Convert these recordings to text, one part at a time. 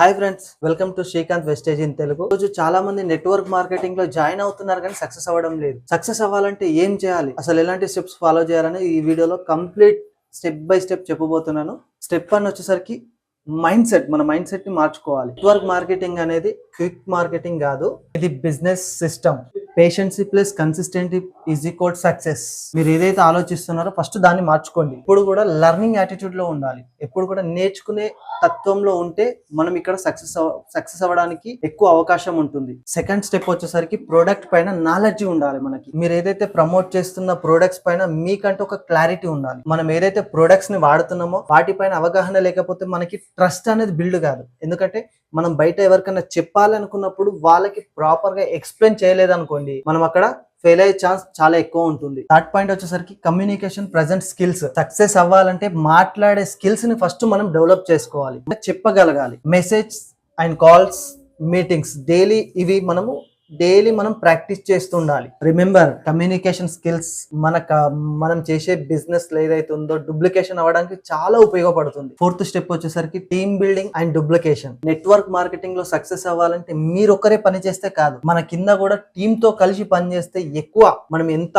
Hi friends, welcome to Srikanth vestige in Telugu. రోజు చాలా మంది నెట్వర్క్ మార్కెటింగ్ లో జాయిన్ అవుతున్నారు కానీ సక్సెస్ అవ్వడం లేదు. సక్సెస్ అవ్వాలంటే ఏం చేయాలి, అసలు ఎలాంటి స్టెప్స్ ఫాలో చేయాలని ఈ వీడియోలో కంప్లీట్ స్టెప్ బై స్టెప్ చెప్పబోతున్నాను. స్టెప్ 1 వచ్చేసరికి మైండ్ సెట్. మన మైండ్ సెట్ ని మార్చుకోవాలి. నెట్వర్క్ మార్కెటింగ్ అనేది క్విక్ మార్కెటింగ్ కాదు, ఇది business system. Patience plus consistent is equal success. మీరు ఏదైతే ఆలోచిస్తున్నారో ఫస్ట్ దాన్ని మార్చుకోండి. ఇప్పుడు కూడా లెర్నింగ్ యాటిట్యూడ్ లో ఉండాలి. ఎప్పుడు కూడా నేర్చుకునే తత్వంలో ఉంటే మనం ఇక్కడ సక్సెస్ అవ్వడానికి ఎక్కువ అవకాశం ఉంటుంది. సెకండ్ స్టెప్ వచ్చేసరికి ప్రొడక్ట్ పైన నాలెడ్జ్ ఉండాలి. మనకి మీరు ఏదైతే ప్రమోట్ చేస్తున్న ప్రొడక్ట్స్ పైన మీకంటే ఒక క్లారిటీ ఉండాలి. మనం ఏదైతే ప్రొడక్ట్స్ ని వాడుతున్నామో వాటిపైన అవగాహన లేకపోతే మనకి ట్రస్ట్ అనేది బిల్డ్ కాదు. ఎందుకంటే మనం బయట ఎవరికైనా చెప్పాలనుకున్నప్పుడు వాళ్ళకి ప్రాపర్ గా ఎక్స్ప్లెయిన్ చేయలేదు అనుకోండి, మనం అక్కడ ఫెయిల్ అయ్యే ఛాన్స్ చాలా ఎక్కువ ఉంటుంది. థర్డ్ పాయింట్ వచ్చేసరికి కమ్యూనికేషన్ ప్రెజెంట్ స్కిల్స్. సక్సెస్ అవ్వాలంటే మాట్లాడే స్కిల్స్ ని ఫస్ట్ మనం డెవలప్ చేసుకోవాలి, చెప్పగలగాలి. మెసేజ్ అండ్ కాల్స్, మీటింగ్స్ ఇవి డైలీ మనం ప్రాక్టీస్ చేస్తూ ఉండాలి. రిమెంబర్, కమ్యూనికేషన్ స్కిల్స్ మనం చేసే బిజినెస్ ఏదైతే ఉందో డూప్లికేషన్ అవ్వడానికి చాలా ఉపయోగపడుతుంది. ఫోర్త్ స్టెప్ వచ్చేసరికి team building and duplication. Network marketing లో సక్సెస్ అవ్వాలంటే మీరు ఒక్కరే పని చేస్తే కాదు, మన కింద కూడా టీమ్ తో కలిసి పని చేస్తే ఎక్కువ మనం ఎంత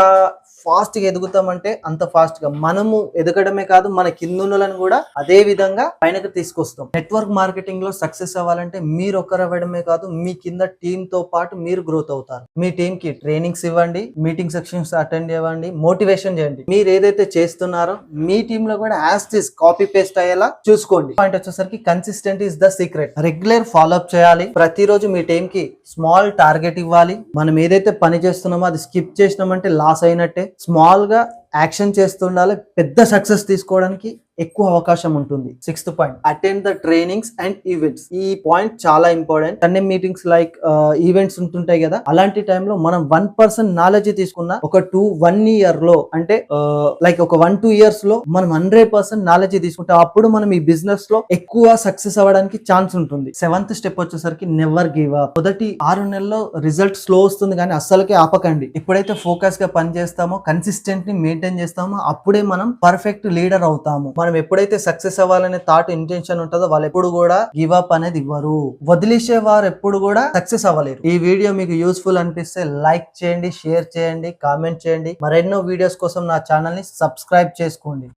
ఫాస్ట్ గా ఎదుగుతామంటే అంత ఫాస్ట్ గా మనము ఎదగడమే కాదు, మన కింద ఉన్నలను కూడా అదే విధంగా పైనకి తీసుకొస్తాం. నెట్వర్క్ మార్కెటింగ్ లో సక్సెస్ అవ్వాలంటే మీరు ఒక్కరు అవ్వడమే కాదు, మీ కింద టీమ్ తో పాటు మీరు గ్రోత్ అవుతారు. మీ టీమ్ కి ట్రైనింగ్స్ ఇవ్వండి, మీటింగ్ సెక్షన్స్ అటెండ్ అవ్వండి, మోటివేషన్ చేయండి. మీరు ఏదైతే చేస్తున్నారో మీ టీమ్ లో కూడా as it is copy paste అయ్యేలా చూసుకోండి. పాయింట్ వచ్చేసరికి consistent is the secret. Regular follow up చేయాలి. ప్రతిరోజు మీ టీమ్ కి స్మాల్ టార్గెట్ ఇవ్వాలి. మనం ఏదైతే పని చేస్తున్నామో అది స్కిప్ చేసినామంటే లాస్ అయినట్టే. స్మాల్ గా యాక్షన్ చేస్తుండాలి. పెద్ద సక్సెస్ తీసుకోవడానికి ఎక్కువ అవకాశం ఉంటుంది. Sixth point, attend the trainings and events. ఈ పాయింట్ చాలా important. Sunday meetings like events ఉంటుంటాయి కదా, అలాంటి టైంలో మనం 1% నాలెడ్జ్ తీసుకున్న ఒక 1 year లో అంటే లైక్ ఒక 1-2 years లో మనం 100% నాలెడ్జ్ తీసుకుంటే అప్పుడు మనం ఈ బిజినెస్ లో ఎక్కువ సక్సెస్ అవ్వడానికి ఛాన్స్ ఉంటుంది. సెవెంత్ స్టెప్ వచ్చేసరికి నెవర్ గివ్ అప్. మొదటి 6 నెలల్లో రిజల్ట్ స్లో వస్తుంది కానీ అస్సలకే ఆపకండి. ఎప్పుడైతే ఫోకస్ గా పని చేస్తామో, కన్సిస్టెంట్ ని మెయింటైన్ చేస్తామో అప్పుడే మనం పర్ఫెక్ట్ లీడర్ అవుతాము. మనం ఎప్పుడైతే సక్సెస్ అవ్వాలనే థాట్ ఇంటెన్షన్ ఉంటుందో వాళ్ళు ఎప్పుడు కూడా గివ్ అప్ అనేది ఇవ్వరు. వదిలేసే వారు ఎప్పుడు కూడా సక్సెస్ అవ్వలేరు. ఈ వీడియో మీకు యూస్ఫుల్ అనిపిస్తే లైక్ చేయండి, షేర్ చేయండి, కామెంట్ చేయండి. మరెన్నో వీడియోస్ కోసం నా ఛానల్ ని సబ్స్క్రైబ్ చేసుకోండి.